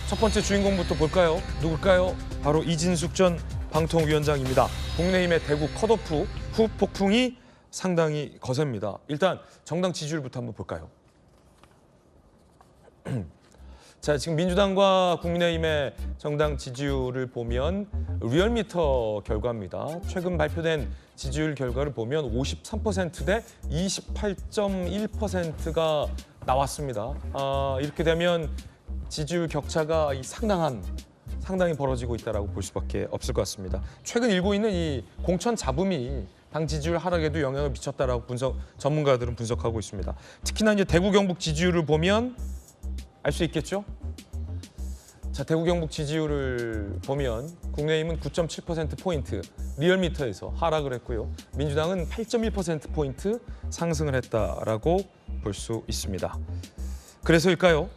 첫 번째 주인공부터 볼까요? 누굴까요? 바로 이진숙 전 방통위원장입니다. 국민의힘의 대구 컷오프 후 폭풍이 상당히 거셉니다. 일단 정당 지지율부터 한번 볼까요? 자, 지금 민주당과 국민의힘의 정당 지지율을 보면 리얼미터 결과입니다. 최근 발표된 지지율 결과를 보면 53%대 28.1%가 나왔습니다. 이렇게 되면 지지율 격차가 상당히 벌어지고 있다라고 볼 수밖에 없을 것 같습니다. 최근 일고 있는 이 공천 잡음이 당 지지율 하락에도 영향을 미쳤다라고 전문가들은 분석하고 있습니다. 특히나 이제 대구 경북 지지율을 보면 알 수 있겠죠? 자, 대구 경북 지지율을 보면 국민의힘은 9.7%포인트 리얼미터에서 하락을 했고요. 민주당은 8.1%포인트 상승을 했다라고 볼 수 있습니다. 그래서일까요?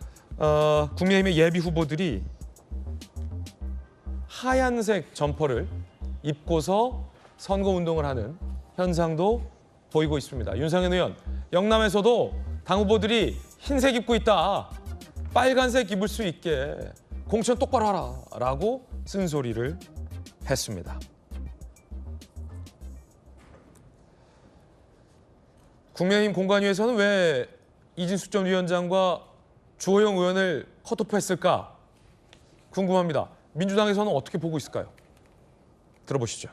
국민의힘의 예비 후보들이 하얀색 점퍼를 입고서 선거운동을 하는 현상도 보이고 있습니다. 윤상현 의원, 영남에서도 당 후보들이 흰색 입고 있다. 빨간색 입을 수 있게 공천 똑바로 하라 라고 쓴소리를 했습니다. 국민의힘 공관위에서는 왜 이진숙 전 위원장과 주호영 의원을 컷오프했을까 궁금합니다. 민주당에서는 어떻게 보고 있을까요? 들어보시죠.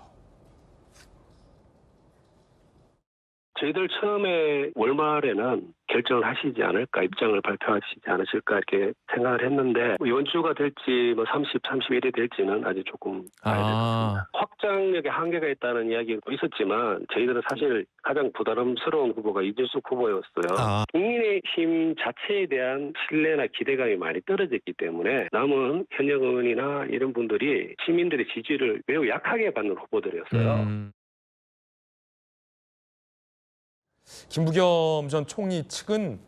저희들 처음에 월말에는 결정을 하시지 않을까, 입장을 발표하시지 않으실까 이렇게 생각을 했는데 이번 주가 될지 30, 31이 될지는 아직 조금 봐야 될 것 같습니다. 확장력에 한계가 있다는 이야기도 있었지만 저희들은 사실 가장 부담스러운 후보가 이진숙 후보였어요. 국민의힘 자체에 대한 신뢰나 기대감이 많이 떨어졌기 때문에 남은 현역 의원이나 이런 분들이 시민들의 지지를 매우 약하게 받는 후보들이었어요. 김부겸 전 총리 측은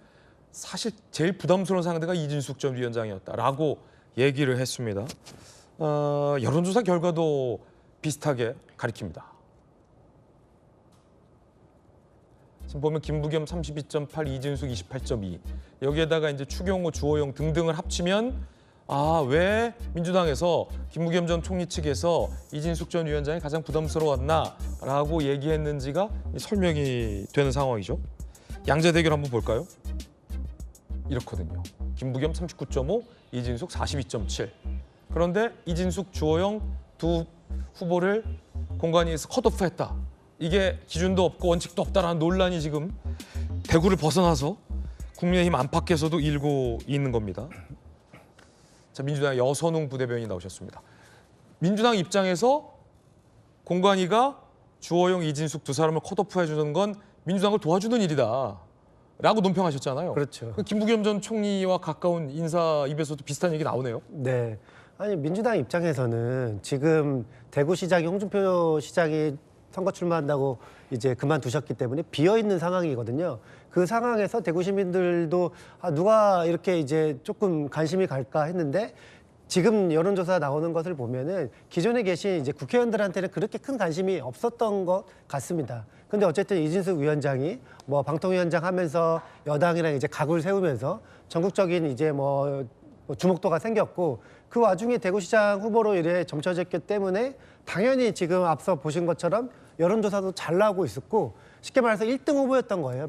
사실 제일 부담스러운 상대가 이진숙 전 위원장이었다라고 얘기를 했습니다. 여론조사 결과도 비슷하게 가리킵니다. 지금 보면 김부겸 32.8, 이진숙 28.2. 여기에다가 이제 추경호, 주호영 등등을 합치면 왜 민주당에서 김부겸 전 총리 측에서 이진숙 전 위원장이 가장 부담스러웠나라고 얘기했는지가 설명이 되는 상황이죠. 양자 대결 한번 볼까요? 이렇거든요. 김부겸 39.5, 이진숙 42.7. 그런데 이진숙, 주호영 두 후보를 공관위에서 컷오프했다. 이게 기준도 없고 원칙도 없다라는 논란이 지금 대구를 벗어나서 국민의힘 안팎에서도 일고 있는 겁니다. 자, 민주당 여선웅 부대변인이 나오셨습니다. 민주당 입장에서 공관위가 주호영, 이진숙 두 사람을 컷오프해 주는 건 민주당을 도와주는 일이다 라고 논평하셨잖아요. 그렇죠. 김부겸 전 총리와 가까운 인사 입에서도 비슷한 얘기 나오네요. 네. 아니, 민주당 입장에서는 지금 대구시장이 홍준표 시장이 선거 출마한다고 이제 그만두셨기 때문에 비어있는 상황이거든요. 그 상황에서 대구 시민들도 누가 이렇게 이제 조금 관심이 갈까 했는데 지금 여론조사 나오는 것을 보면은 기존에 계신 이제 국회의원들한테는 그렇게 큰 관심이 없었던 것 같습니다. 근데 어쨌든 이진숙 위원장이 방통위원장 하면서 여당이랑 이제 각을 세우면서 전국적인 이제 주목도가 생겼고 그 와중에 대구시장 후보로 이래 점쳐졌기 때문에 당연히 지금 앞서 보신 것처럼 여론조사도 잘 나오고 있었고 쉽게 말해서 1등 후보였던 거예요.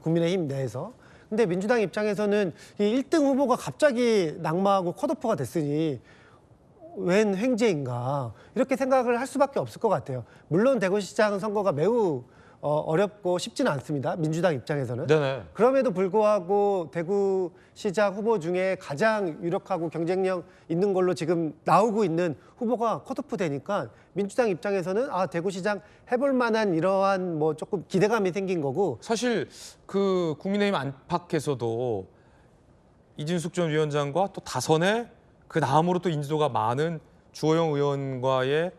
국민의힘 내에서. 근데 민주당 입장에서는 이 1등 후보가 갑자기 낙마하고 컷오프가 됐으니 웬 횡재인가 이렇게 생각을 할 수밖에 없을 것 같아요. 물론 대구시장 선거가 매우 어렵고 쉽지는 않습니다. 민주당 입장에서는. 네네. 그럼에도 불구하고 대구시장 후보 중에 가장 유력하고 경쟁력 있는 걸로 지금 나오고 있는 후보가 컷오프 되니까 민주당 입장에서는 대구시장 해볼 만한 이러한 조금 기대감이 생긴 거고 사실 그 국민의힘 안팎에서도 이진숙 전 위원장과 또 다선의 그 다음으로 또 인지도가 많은 주호영 의원과의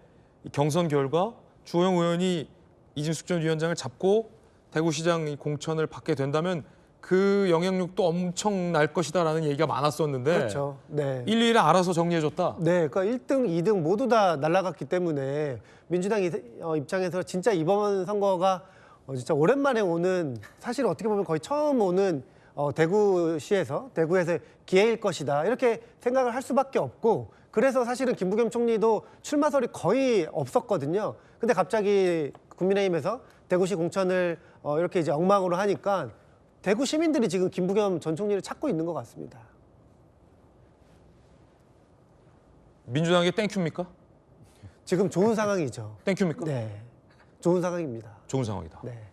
경선 결과 주호영 의원이 이진숙 전 위원장을 잡고 대구시장 공천을 받게 된다면 그 영향력도 엄청 날 것이다라는 얘기가 많았었는데 그렇죠. 네. 1, 2를 알아서 정리해줬다. 네, 그러니까 1등, 2등 모두 다 날아갔기 때문에 민주당 입장에서 진짜 이번 선거가 진짜 오랜만에 오는 사실 어떻게 보면 거의 처음 오는 대구에서 기회일 것이다 이렇게 생각을 할 수밖에 없고 그래서 사실은 김부겸 총리도 출마설이 거의 없었거든요. 근데 갑자기 국민의힘에서 대구시 공천을 이렇게 이제 엉망으로 하니까 대구 시민들이 지금 김부겸 전 총리를 찾고 있는 것 같습니다. 민주당에게 땡큐입니까? 지금 좋은 상황이죠. 땡큐입니까? 네, 좋은 상황입니다. 좋은 상황이다. 네.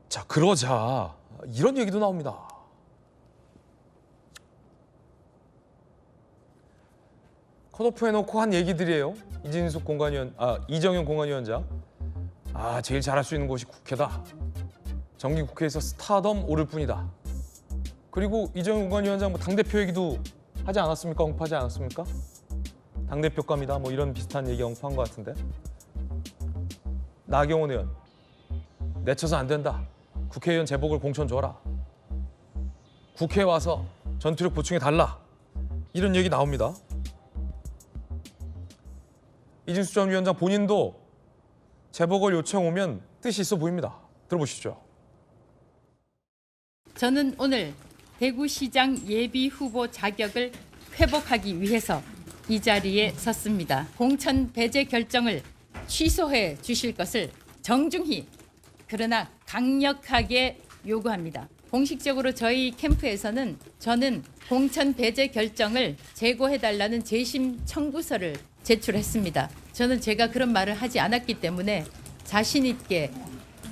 자, 그러자 이런 얘기도 나옵니다. 컷오프 해놓고 한 얘기들이에요. 이정현 공관위원장. 제일 잘할 수 있는 곳이 국회다. 정기국회에서 스타덤 오를 뿐이다. 그리고 이정현 공관위원장 뭐 당대표 얘기도 하지 않았습니까? 언급하지 않았습니까? 당대표감이다. 뭐 이런 비슷한 얘기 언급한 것 같은데. 나경원 의원. 내쳐서 안 된다. 국회의원 제복을 공천 줘라. 국회에 와서 전투력 보충해 달라. 이런 얘기 나옵니다. 이진수 전 위원장 본인도 제복을 요청 오면 뜻이 있어 보입니다. 들어보시죠. 저는 오늘 대구시장 예비 후보 자격을 회복하기 위해서 이 자리에 섰습니다. 공천 배제 결정을 취소해 주실 것을 정중히 그러나 강력하게 요구합니다. 공식적으로 저희 캠프에서는 저는 공천 배제 결정을 재고해달라는 재심 청구서를 제출했습니다. 저는 제가 그런 말을 하지 않았기 때문에 자신 있게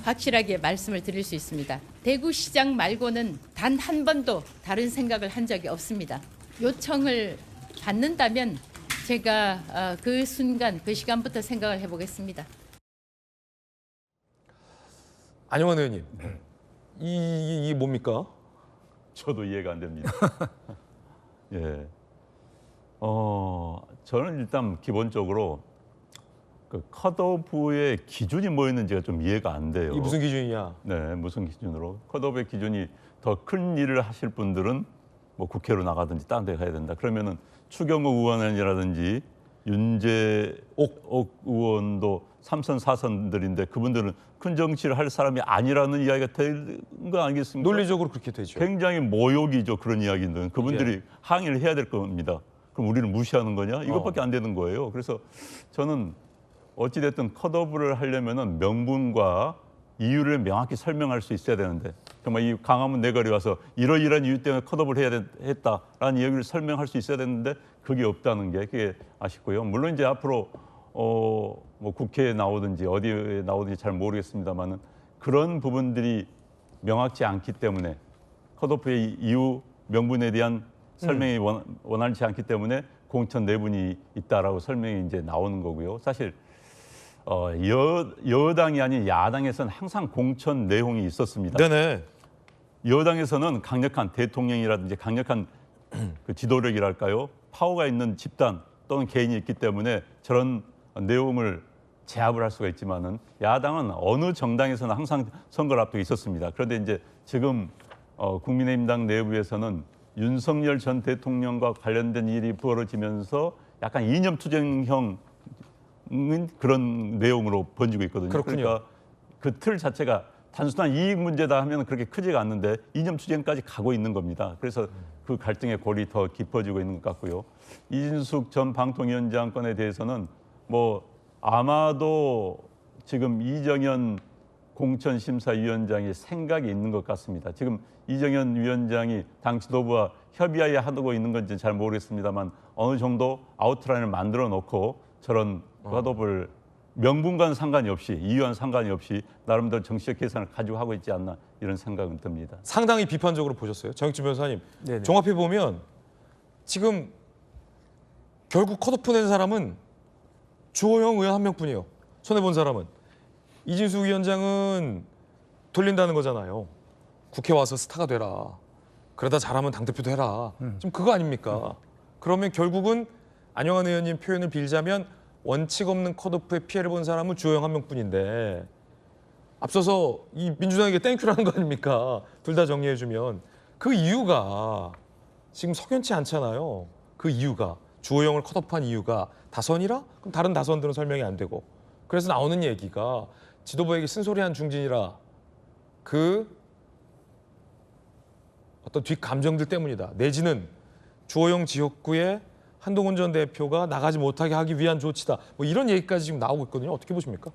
확실하게 말씀을 드릴 수 있습니다. 대구시장 말고는 단 한 번도 다른 생각을 한 적이 없습니다. 요청을 받는다면 제가 그 순간, 그 시간부터 생각을 해보겠습니다. 안영환 의원님, 이 뭡니까? 저도 이해가 안 됩니다. 예. 저는 일단 기본적으로 그 컷오프의 기준이 뭐였는지가 좀 이해가 안 돼요. 이 무슨 기준이냐? 네, 무슨 기준으로? 컷오프의 기준이 더 큰 일을 하실 분들은 뭐 국회로 나가든지 다른 데 가야 된다. 그러면은 추경호 의원이라든지 윤재옥 의원도 3선, 4선들인데 그분들은 큰 정치를 할 사람이 아니라는 이야기가 된 거 아니겠습니까? 논리적으로 그렇게 되죠. 굉장히 모욕이죠. 그런 이야기는. 그분들이 예. 항의를 해야 될 겁니다. 그럼 우리는 무시하는 거냐? 이것밖에 안 되는 거예요. 그래서 저는 어찌됐든 컷오프를 하려면은 명분과 이유를 명확히 설명할 수 있어야 되는데 정말 이 강화문 내거리 와서 이러이러한 이유 때문에 컷오프를 해야 했다라는 이야기를 설명할 수 있어야 되는데 그게 없다는 게 그게 아쉽고요. 물론 이제 앞으로 뭐 국회에 나오든지 어디에 나오든지 잘 모르겠습니다만은 그런 부분들이 명확치 않기 때문에 컷오프의 이유 명분에 대한 설명이 원활치 않기 때문에 공천 내분이 있다라고 설명이 이제 나오는 거고요. 사실 여당이 아닌 야당에서는 항상 공천 내용이 있었습니다. 네네. 여당에서는 강력한 대통령이라든지 강력한 그 지도력이랄까요, 파워가 있는 집단 또는 개인이 있기 때문에 저런 내용을 제압을 할 수가 있지만은 야당은 어느 정당에서는 항상 선거를 앞두고 있었습니다. 그런데 이제 지금 국민의힘당 내부에서는 윤석열 전 대통령과 관련된 일이 벌어지면서 약간 이념투쟁형 그런 내용으로 번지고 있거든요. 그렇군요. 그러니까 그 틀 자체가 단순한 이익 문제다 하면 그렇게 크지가 않는데 이념투쟁까지 가고 있는 겁니다. 그래서 그 갈등의 골이 더 깊어지고 있는 것 같고요. 이진숙 전 방통위원장 건에 대해서는 뭐 아마도 지금 이정현 공천심사위원장의 생각이 있는 것 같습니다. 지금 이정현 위원장이 당 지도부와 협의하에 하고 있는 건지 잘 모르겠습니다만 어느 정도 아웃라인을 만들어 놓고 저런 컷오프를 명분과는 상관이 없이 이유와는 상관이 없이 나름대로 정치적 계산을 가지고 하고 있지 않나 이런 생각은 듭니다. 상당히 비판적으로 보셨어요. 정익주 변호사님. 네네. 종합해 보면 지금 결국 컷오프 낸 사람은 주호영 의원 한 명뿐이에요. 손해본 사람은. 이진수 위원장은 돌린다는 거잖아요. 국회 와서 스타가 되라. 그러다 잘하면 당대표도 해라. 지금 그거 아닙니까? 그러면 결국은 안영환 의원님 표현을 빌자면 원칙 없는 컷오프에 피해를 본 사람은 주호영 한 명뿐인데 앞서서 이 민주당에게 땡큐라는 거 아닙니까? 둘 다 정리해주면 그 이유가 지금 석연치 않잖아요. 그 이유가 주호영을 컷오프한 이유가 다선이라? 그럼 다른 다선들은 설명이 안 되고 그래서 나오는 얘기가 지도부에게 쓴소리한 중진이라 그 어떤 뒷감정들 때문이다. 내지는 주호영 지역구에 한동훈 전 대표가 나가지 못하게 하기 위한 조치다. 뭐 이런 얘기까지 지금 나오고 있거든요. 어떻게 보십니까?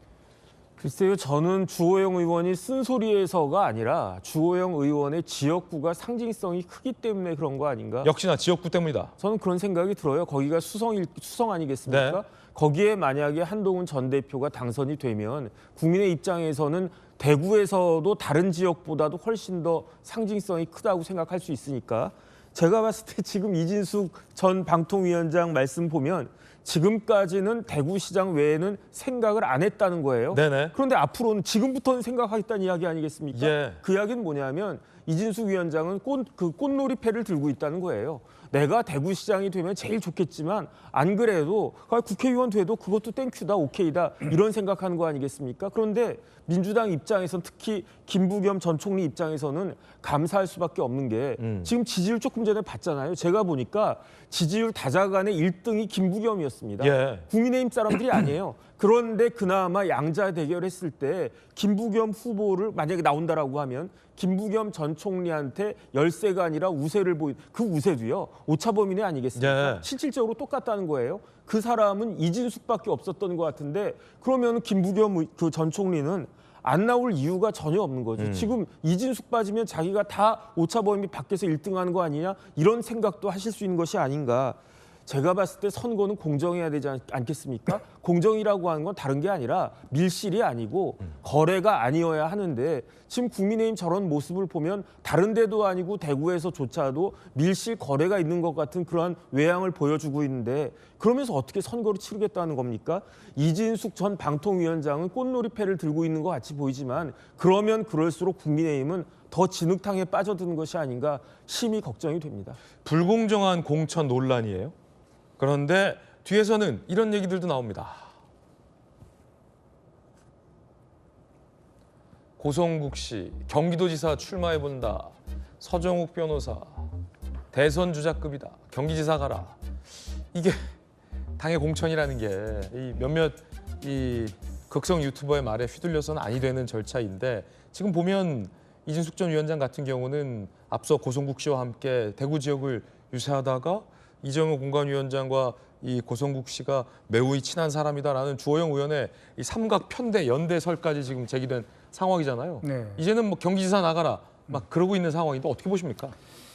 글쎄요, 저는 주호영 의원이 쓴소리에서가 아니라 주호영 의원의 지역구가 상징성이 크기 때문에 그런 거 아닌가? 역시나 지역구 때문이다. 저는 그런 생각이 들어요. 거기가 수성 아니겠습니까? 네. 거기에 만약에 한동훈 전 대표가 당선이 되면 국민의 입장에서는 대구에서도 다른 지역보다도 훨씬 더 상징성이 크다고 생각할 수 있으니까 제가 봤을 때 지금 이진숙 전 방통위원장 말씀 보면 지금까지는 대구시장 외에는 생각을 안 했다는 거예요. 네네. 그런데 앞으로는 지금부터는 생각하겠다는 이야기 아니겠습니까? 예. 그 이야기는 뭐냐면 이진숙 위원장은 꽃놀이패를 들고 있다는 거예요. 내가 대구시장이 되면 제일 좋겠지만 안 그래도 국회의원 돼도 그것도 땡큐다, 오케이다 이런 생각하는 거 아니겠습니까? 그런데 민주당 입장에서는 특히 김부겸 전 총리 입장에서는 감사할 수밖에 없는 게 지금 지지율 조금 전에 봤잖아요. 제가 보니까 지지율 다자간의 1등이 김부겸이었습니다. 예. 국민의힘 사람들이 아니에요. 그런데 그나마 양자 대결했을 때 김부겸 후보를 만약에 나온다라고 하면 김부겸 전 총리한테 열세가 아니라 우세를 보인 그 우세도요. 오차범위내 아니겠습니까? 예. 실질적으로 똑같다는 거예요. 그 사람은 이진숙밖에 없었던 것 같은데 그러면 김부겸 그 전 총리는 안 나올 이유가 전혀 없는 거죠. 지금 이진숙 빠지면 자기가 다 오차범위 밖에서 1등하는 거 아니냐 이런 생각도 하실 수 있는 것이 아닌가. 제가 봤을 때 선거는 공정해야 되지 않겠습니까? 공정이라고 하는 건 다른 게 아니라 밀실이 아니고 거래가 아니어야 하는데 지금 국민의힘 저런 모습을 보면 다른 데도 아니고 대구에서조차도 밀실 거래가 있는 것 같은 그러한 외양을 보여주고 있는데 그러면서 어떻게 선거를 치르겠다는 겁니까? 이진숙 전 방통위원장은 꽃놀이패를 들고 있는 것 같이 보이지만 그러면 그럴수록 국민의힘은 더 진흙탕에 빠져드는 것이 아닌가 심히 걱정이 됩니다. 불공정한 공천 논란이에요. 그런데 뒤에서는 이런 얘기들도 나옵니다. 고성국 씨, 경기도지사 출마해본다. 서정욱 변호사, 대선 주자급이다. 경기지사 가라. 이게 당의 공천이라는 게 이 몇몇 이 극성 유튜버의 말에 휘둘려서는 아니 되는 절차인데 지금 보면 이진숙 전 위원장 같은 경우는 앞서 고성국 씨와 함께 대구 지역을 유세하다가 이정우 공관위원장과 이 고성국 씨가 매우 친한 사람이다라는 주호영 의원의 이 삼각 편대 연대설까지 지금 제기된 상황이잖아요. 네. 이제는 뭐 경기지사 나가라 막 그러고 있는 상황인데 어떻게 보십니까?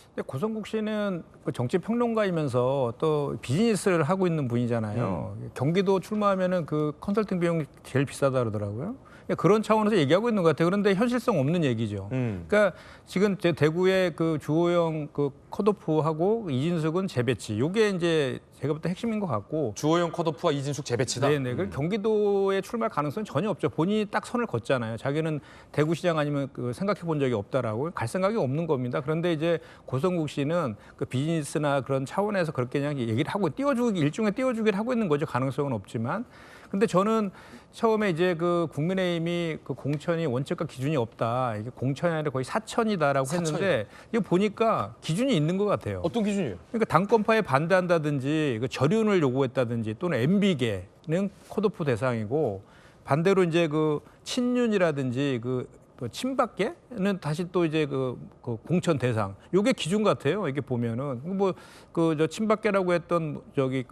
근데 고성국 씨는 그 정치 평론가이면서 또 비즈니스를 하고 있는 분이잖아요. 경기도 출마하면은 그 컨설팅 비용이 제일 비싸다 그러더라고요. 그런 차원에서 얘기하고 있는 것 같아요. 그런데 현실성 없는 얘기죠. 그러니까 지금 대구의 그 주호영 그 컷오프하고 이진숙은 재배치. 이게 이제 제가 볼 때 핵심인 것 같고. 주호영 컷오프와 이진숙 재배치다. 네네. 그 경기도에 출마할 가능성은 전혀 없죠. 본인이 딱 선을 걷잖아요. 자기는 대구시장 아니면 그 생각해 본 적이 없다라고 갈 생각이 없는 겁니다. 그런데 이제 고성국 씨는 그 비즈니스나 그런 차원에서 그렇게 그냥 얘기를 하고 일종의 띄워주기를 하고 있는 거죠. 가능성은 없지만. 근데 저는 처음에 이제 그 국민의힘이 그 공천이 원칙과 기준이 없다. 이게 공천이 아니라 거의 사천이다라고 했는데 이거 보니까 기준이 있는 것 같아요. 어떤 기준이에요? 그러니까 당권파에 반대한다든지 그 절윤을 요구했다든지 또는 MB계는 컷오프 대상이고 반대로 이제 그 친윤이라든지 그 친박계는 다시 또 이제 그 공천 대상. 요게 기준 같아요. 이게 보면은 뭐 그 저 친박계라고 했던 저기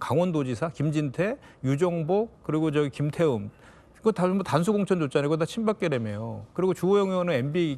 강원도지사 김진태, 유정복 그리고 저기 김태흠. 그거 다 뭐 단수 공천 줬잖아요. 그거 다 친박계라며요. 그리고 주호영 의원은 MB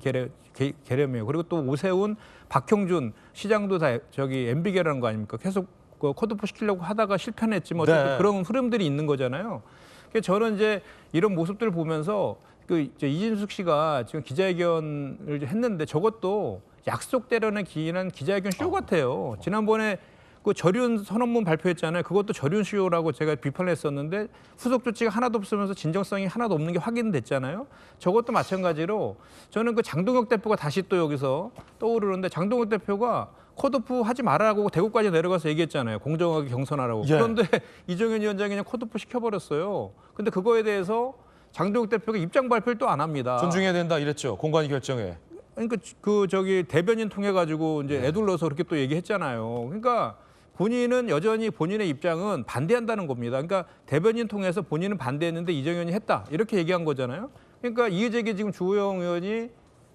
계라며요. 그리고 또 오세훈, 박형준 시장도 다 저기 MB계라는 거 아닙니까? 계속 그 컷오프 시키려고 하다가 실패는 했지만 어쨌든 네. 그런 흐름들이 있는 거잖아요. 그래서 저는 이제 이런 모습들을 보면서 그 이제 이진숙 씨가 지금 기자회견을 했는데 저것도 약속대로는 기인한 기자회견 쇼 같아요. 지난번에 그 절윤 선언문 발표했잖아요. 그것도 절윤 쇼라고 제가 비판을 했었는데 후속 조치가 하나도 없으면서 진정성이 하나도 없는 게 확인됐잖아요. 저것도 마찬가지로 저는 그 장동혁 대표가 다시 또 여기서 떠오르는데 장동혁 대표가 컷오프 하지 말라고 대구까지 내려가서 얘기했잖아요. 공정하게 경선하라고. 예. 그런데 이정현 위원장이 그냥 컷오프 시켜버렸어요. 근데 그거에 대해서 장동혁 대표가 입장 발표를 또 안 합니다. 존중해야 된다 이랬죠. 공관위 결정에. 그러니까 그 저기 대변인 통해 가지고 이제 애둘러서 그렇게 또 얘기했잖아요. 그러니까 본인은 여전히 본인의 입장은 반대한다는 겁니다. 그러니까 대변인 통해서 본인은 반대했는데 이정현이 했다 이렇게 얘기한 거잖아요. 그러니까 이의제기 지금 주호영 의원이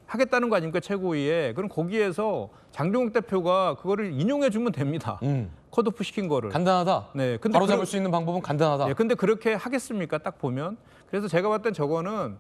하겠다는 거 아닙니까 최고위에. 그럼 거기에서 장종욱 대표가 그거를 인용해 주면 됩니다. 컷오프 시킨 거를. 간단하다. 네, 근데 바로 잡을 수 있는 방법은 간단하다. 네, 근데 그렇게 하겠습니까? 딱 보면. 그래서 제가 봤을 땐 저거는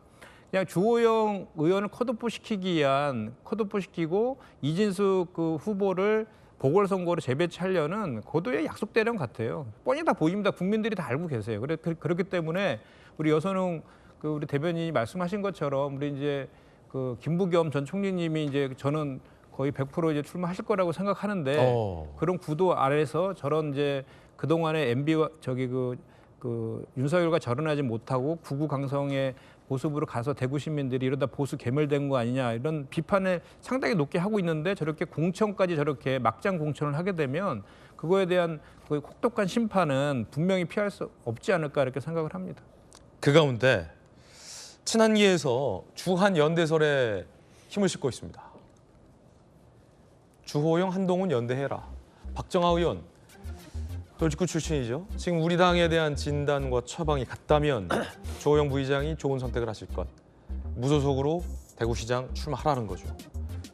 그냥 주호영 의원을 컷오프 시키기 위한 컷오프 시키고 이진숙 그 후보를 보궐선거로 재배치하려는 고도의 약속대령 같아요. 뻔히 다 보입니다. 국민들이 다 알고 계세요. 그렇기 때문에 우리 여선웅 그 우리 대변인이 말씀하신 것처럼 우리 이제 그 김부겸 전 총리님이 이제 저는 거의 100% 이제 출마하실 거라고 생각하는데 그런 구도 아래서 저런 이제 그 동안에 MB와 저기 그 윤석열과 절연하지 못하고 구구 강성의 모습으로 가서 대구 시민들이 이러다 보수 괴멸된 거 아니냐 이런 비판을 상당히 높게 하고 있는데 저렇게 공천까지 저렇게 막장 공천을 하게 되면 그거에 대한 거의 혹독한 심판은 분명히 피할 수 없지 않을까 이렇게 생각을 합니다. 그 가운데 친한계에서 주한 연대설에 힘을 싣고 있습니다. 주호영, 한동훈 연대해라. 박정하 의원, 돌직구 출신이죠. 지금 우리 당에 대한 진단과 처방이 같다면 주호영 부의장이 좋은 선택을 하실 것. 무소속으로 대구시장 출마하라는 거죠.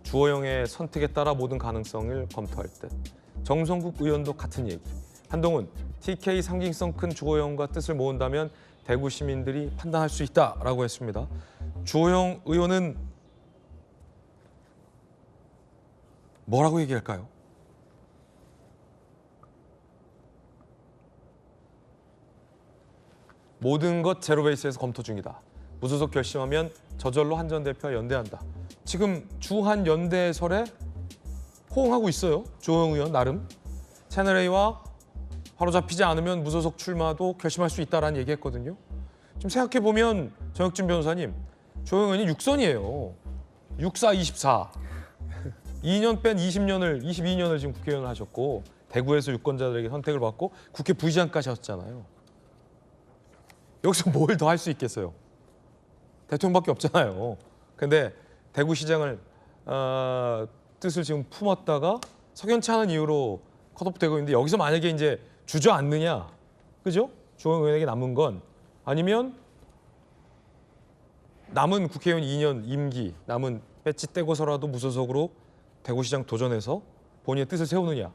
주호영의 선택에 따라 모든 가능성을 검토할 듯. 정성국 의원도 같은 얘기. 한동훈, TK 상징성 큰 주호영과 뜻을 모은다면 대구 시민들이 판단할 수 있다라고 했습니다. 주호영 의원은 뭐라고 얘기할까요? 모든 것 제로베이스에서 검토 중이다. 무소속 결심하면 저절로 한 전 대표와 연대한다. 지금 주한 연대설에 호응하고 있어요. 주호영 의원 나름. 채널A와 바로잡히지 않으면 무소속 출마도 결심할 수 있다라는 얘기했거든요. 좀 생각해보면 정혁진 변호사님, 주호영 의원이 6선이에요. 64, 24. 2년 뺀 22년을 지금 국회의원을 하셨고 대구에서 유권자들에게 선택을 받고 국회 부의장까지 하셨잖아요. 여기서 뭘 더 할 수 있겠어요? 대통령밖에 없잖아요. 근데 대구시장을 뜻을 지금 품었다가 석연치 않은 이유로 컷오프되고 있는데 여기서 만약에 이제 주저앉느냐, 그죠? 주호영 의원에게 남은 건 아니면 남은 국회의원 2년 임기, 남은 배지 떼고서라도 무소속으로 대구시장 도전해서 본인의 뜻을 세우느냐.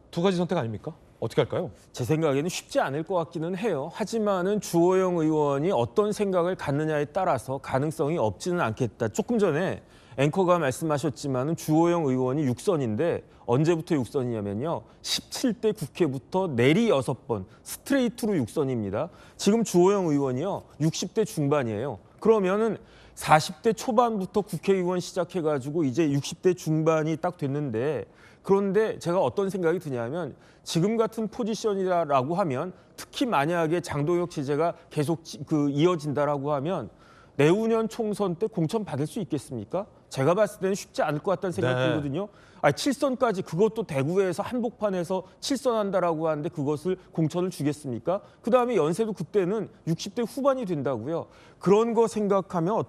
두 가지 선택 아닙니까? 어떻게 할까요? 제 생각에는 쉽지 않을 것 같기는 해요. 하지만은 주호영 의원이 어떤 생각을 갖느냐에 따라서 가능성이 없지는 않겠다. 조금 전에 앵커가 말씀하셨지만은 주호영 의원이 6선인데 언제부터 6선이냐면요. 17대 국회부터 내리 6번 스트레이트로 6선입니다. 지금 주호영 의원이요. 60대 중반이에요. 그러면은 40대 초반부터 국회의원 시작해가지고 이제 60대 중반이 딱 됐는데 그런데 제가 어떤 생각이 드냐면 지금 같은 포지션이라고 하면 특히 만약에 장동혁 체제가 계속 이어진다라고 하면 내후년 총선 때 공천 받을 수 있겠습니까? 제가 봤을 때는 쉽지 않을 것 같다는 생각이 들거든요. 7선까지 그것도 대구에서 한복판에서 7선한다라고 하는데 그것을 공천을 주겠습니까? 그다음에 연세도 그때는 60대 후반이 된다고요. 그런 거 생각하면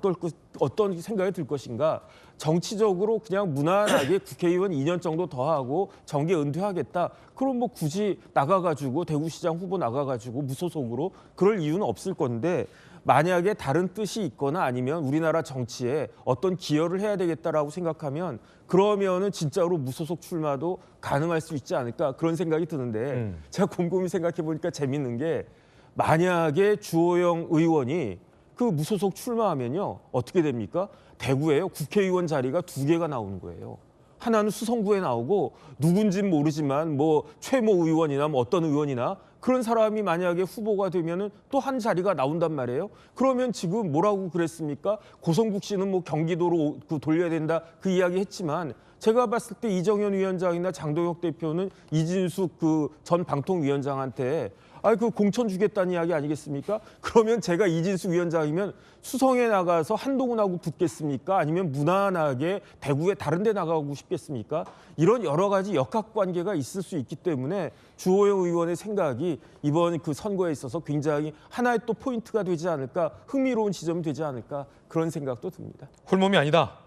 어떤 생각이 들 것인가? 정치적으로 그냥 무난하게 국회의원 2년 정도 더 하고 정계 은퇴하겠다. 그럼 뭐 굳이 나가가지고 대구시장 후보 나가가지고 무소속으로 그럴 이유는 없을 건데 만약에 다른 뜻이 있거나 아니면 우리나라 정치에 어떤 기여를 해야 되겠다라고 생각하면 그러면은 진짜로 무소속 출마도 가능할 수 있지 않을까 그런 생각이 드는데 제가 곰곰이 생각해 보니까 재밌는 게 만약에 주호영 의원이 그 무소속 출마하면요 어떻게 됩니까? 대구에요 국회의원 자리가 2개가 나오는 거예요. 하나는 수성구에 나오고 누군진 모르지만 뭐 최모 의원이나 뭐 어떤 의원이나 그런 사람이 만약에 후보가 되면은 또 한 자리가 나온단 말이에요. 그러면 지금 뭐라고 그랬습니까? 고성국 씨는 뭐 경기도로 돌려야 된다 그 이야기 했지만 제가 봤을 때 이정현 위원장이나 장동혁 대표는 이진숙 그 전 방통위원장한테 그 공천 주겠다는 이야기 아니겠습니까? 그러면 제가 이진숙 위원장이면 수성에 나가서 한동훈하고 붙겠습니까? 아니면 무난하게 대구에 다른 데 나가고 싶겠습니까? 이런 여러 가지 역학관계가 있을 수 있기 때문에 주호영 의원의 생각이 이번 그 선거에 있어서 굉장히 하나의 또 포인트가 되지 않을까, 흥미로운 지점이 되지 않을까 그런 생각도 듭니다. 홀몸이 아니다.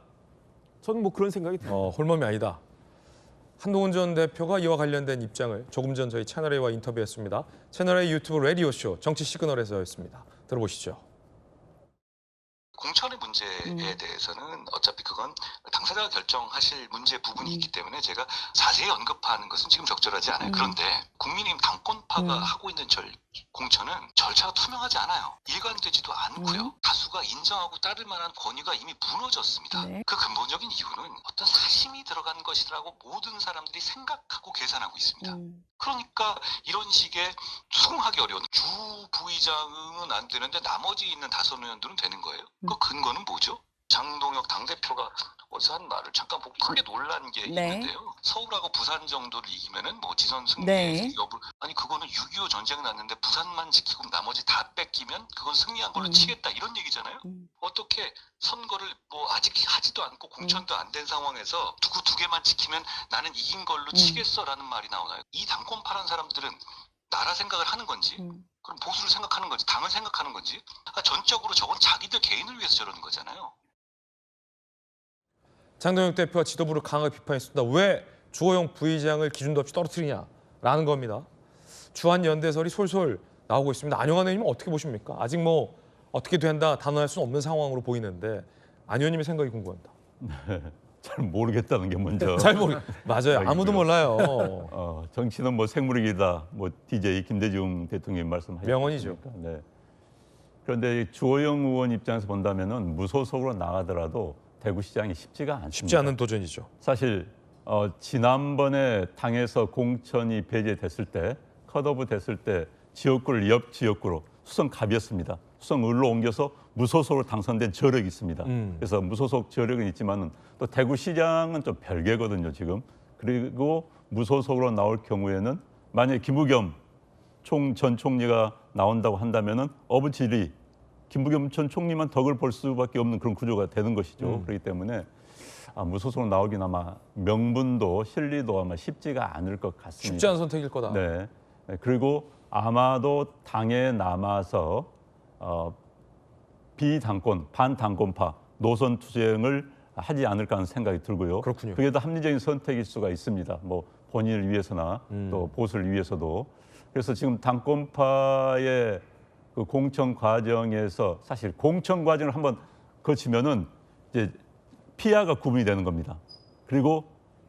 저는 뭐 그런 생각이 듭니다. 홀몸이 아니다. 한동훈 전 대표가 이와 관련된 입장을 조금 전 저희 채널A와 인터뷰했습니다. 채널A 유튜브 라디오쇼 정치 시그널에서였습니다. 들어보시죠. 공천의 문제에 대해서는 어차피 그건 당사자가 결정하실 문제 부분이 있기 때문에 제가 자세히 언급하는 것은 지금 적절하지 않아요. 그런데 국민의힘 당권파가 하고 있는 공천은 절차가 투명하지 않아요. 일관되지도 않고요. 다수가 인정하고 따를 만한 권위가 이미 무너졌습니다. 네. 그 근본적인 이유는 어떤 사심이 들어간 것이라고 모든 사람들이 생각하고 계산하고 있습니다. 그러니까 이런 식의 수긍하기 어려운 주 부의장은 안 되는데 나머지 있는 다섯 의원들은 되는 거예요. 그 근거는 뭐죠? 장동혁 당대표가 어디서 한 말을 잠깐 보고 크게 놀란 게 네. 있는데요. 서울하고 부산 정도를 이기면은 뭐 지선 승리 네. 여부 아니 그거는 6.25 전쟁 났는데 부산만 지키고 나머지 다 뺏기면 그건 승리한 걸로 치겠다 이런 얘기잖아요. 어떻게 선거를 뭐 아직 하지도 않고 공천도 안 된 상황에서 두 개만 지키면 나는 이긴 걸로 치겠어라는 말이 나오나요? 이 당권파란 사람들은 나라 생각을 하는 건지 그럼 보수를 생각하는 건지 당을 생각하는 건지 전적으로 저건 자기들 개인을 위해서 저러는 거잖아요. 장동혁 대표가 지도부를 강하게 비판했습니다. 왜 주호영 부의장을 기준도 없이 떨어뜨리냐라는 겁니다. 주한 연대설이 솔솔 나오고 있습니다. 안영환 의원님은 어떻게 보십니까? 아직 뭐 어떻게 된다 단언할 수는 없는 상황으로 보이는데 안 의원님의 생각이 궁금합니다. 잘 모르겠다는 게 먼저. 잘 맞아요. 아무도 몰라요. 정치는 뭐 생물이다. 뭐 DJ 김대중 대통령이 말씀하셨죠. 명언이죠. 네. 그런데 주호영 의원 입장에서 본다면은 무소속으로 나가더라도 대구시장이 쉽지가 않습니다. 쉽지 않은 도전이죠. 사실 지난번에 당에서 공천이 배제됐을 때, 컷오프 됐을 때 지역구를 옆 지역구로 수성갑이었습니다. 수성을로 옮겨서 무소속으로 당선된 저력이 있습니다. 그래서 무소속 저력은 있지만은 또 대구시장은 좀 별개거든요, 지금. 그리고 무소속으로 나올 경우에는 만약에 김부겸 전 총리가 나온다고 한다면은 어부지리 김부겸 전 총리만 덕을 볼 수밖에 없는 그런 구조가 되는 것이죠. 그렇기 때문에 무소속으로 나오긴 아마 명분도 실리도 아마 쉽지가 않을 것 같습니다. 쉽지 않은 선택일 거다. 네. 그리고 아마도 당에 남아서 비당권, 반당권파 노선 투쟁을 하지 않을까 하는 생각이 들고요. 그렇군요. 그게 더 합리적인 선택일 수가 있습니다. 뭐 본인을 위해서나 또 보수를 위해서도. 그래서 지금 당권파의 그 공천 과정에서 사실 공천 과정을 한번 거치면은 이제 피아가 구분이 되는 겁니다. 그리고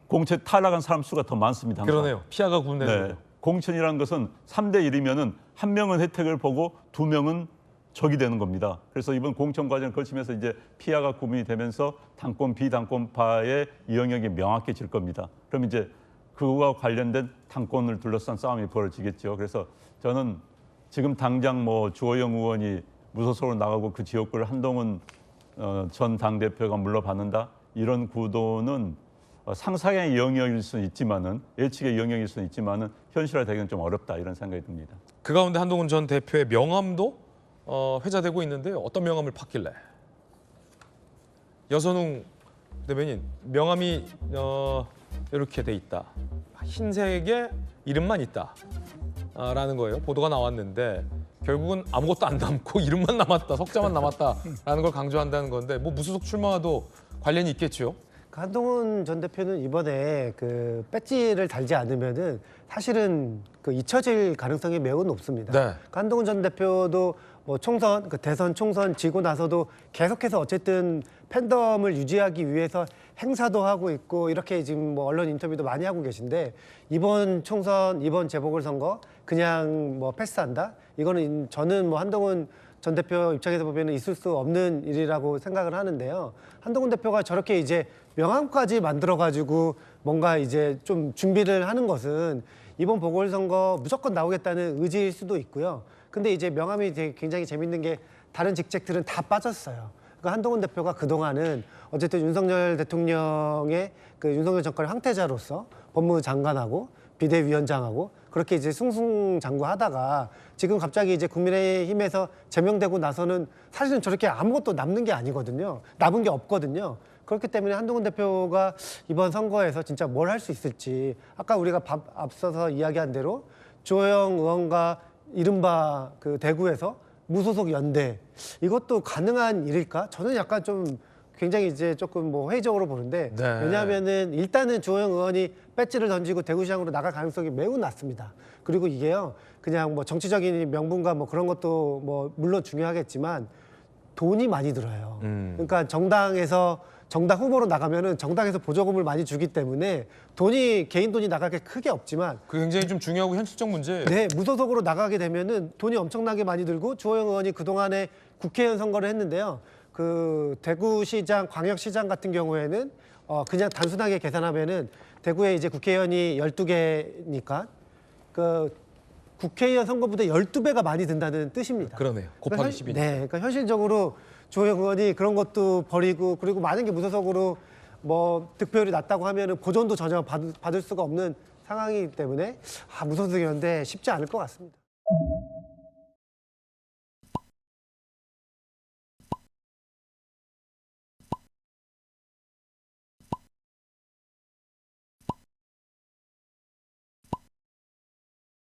공천 탈락한 사람 수가 더 많습니다. 항상. 그러네요. 피아가 구분되는 네. 거죠. 공천이라는 것은 3대 1이면은 한 명은 혜택을 보고 두 명은 적이 되는 겁니다. 그래서 이번 공천 과정을 거치면서 이제 피아가 구분이 되면서 당권 비당권파의 영역이 명확해질 겁니다. 그럼 이제 그와 관련된 당권을 둘러싼 싸움이 벌어지겠죠. 그래서 저는 지금 당장 뭐 주호영 의원이 무소속으로 나가고 그 지역구를 한동훈 전 당대표가 물러받는다 이런 구도는 상상의 영역일 수는 있지만은 예측의 영역일 수는 있지만은 현실화되기는 좀 어렵다 이런 생각이 듭니다. 그 가운데 한동훈 전 대표의 명함도 회자되고 있는데요. 어떤 명함을 팠길래? 여선웅 대변인 명함이 이렇게 돼 있다. 흰색에 이름만 있다. 라는 거예요. 보도가 나왔는데 결국은 아무것도 안 남고 이름만 남았다, 석자만 남았다라는 걸 강조한다는 건데 뭐 무소속 출마와도 관련이 있겠죠. 한동훈 전 대표는 이번에 그 배지를 달지 않으면은 사실은 그 잊혀질 가능성이 매우 높습니다. 네. 한동훈 전 대표도 뭐 총선, 그 대선 총선 지고 나서도 계속해서 어쨌든 팬덤을 유지하기 위해서 행사도 하고 있고 이렇게 지금 뭐 언론 인터뷰도 많이 하고 계신데 이번 총선, 이번 재보궐선거 그냥 뭐 패스한다? 이거는 저는 뭐 한동훈 전 대표 입장에서 보면 있을 수 없는 일이라고 생각을 하는데요. 한동훈 대표가 저렇게 이제 명함까지 만들어가지고 뭔가 이제 좀 준비를 하는 것은 이번 보궐선거 무조건 나오겠다는 의지일 수도 있고요. 근데 이제 명함이 되게 굉장히 재밌는 게 다른 직책들은 다 빠졌어요. 그러니까 한동훈 대표가 그동안은 어쨌든 윤석열 대통령의 그 윤석열 정권의 황태자로서 법무장관하고 비대위원장하고 그렇게 이제 승승장구하다가 지금 갑자기 이제 국민의힘에서 제명되고 나서는 사실은 저렇게 아무것도 남는 게 아니거든요. 남은 게 없거든요. 그렇기 때문에 한동훈 대표가 이번 선거에서 진짜 뭘 할 수 있을지 아까 우리가 앞서서 이야기한 대로 주호영 의원과 이른바 그 대구에서 무소속 연대 이것도 가능한 일일까? 저는 약간 좀 굉장히 이제 조금 뭐 회의적으로 보는데 네. 왜냐하면은 일단은 주호영 의원이 배지를 던지고 대구시장으로 나갈 가능성이 매우 낮습니다. 그리고 이게요 그냥 뭐 정치적인 명분과 뭐 그런 것도 뭐 물론 중요하겠지만 돈이 많이 들어요. 그러니까 정당에서 정당 후보로 나가면은 정당에서 보조금을 많이 주기 때문에 돈이 개인 돈이 나갈 게 크게 없지만 그 굉장히 좀 중요하고 현실적 문제예요. 네, 무소속으로 나가게 되면은 돈이 엄청나게 많이 들고 주호영 의원이 그동안에 국회의원 선거를 했는데요. 그 대구시장, 광역시장 같은 경우에는 그냥 단순하게 계산하면은 대구에 이제 국회의원이 12개니까 그 국회의원 선거보다 12배가 많이 든다는 뜻입니다. 그러네요. 곱하기 10이니까. 네, 그러니까 현실적으로 주호영 의원이 그런 것도 버리고 그리고 많은 게 무소속으로 뭐 득표율이 낮다고 하면은 보존도 전혀 받을 수가 없는 상황이기 때문에 무소속이었는데 쉽지 않을 것 같습니다.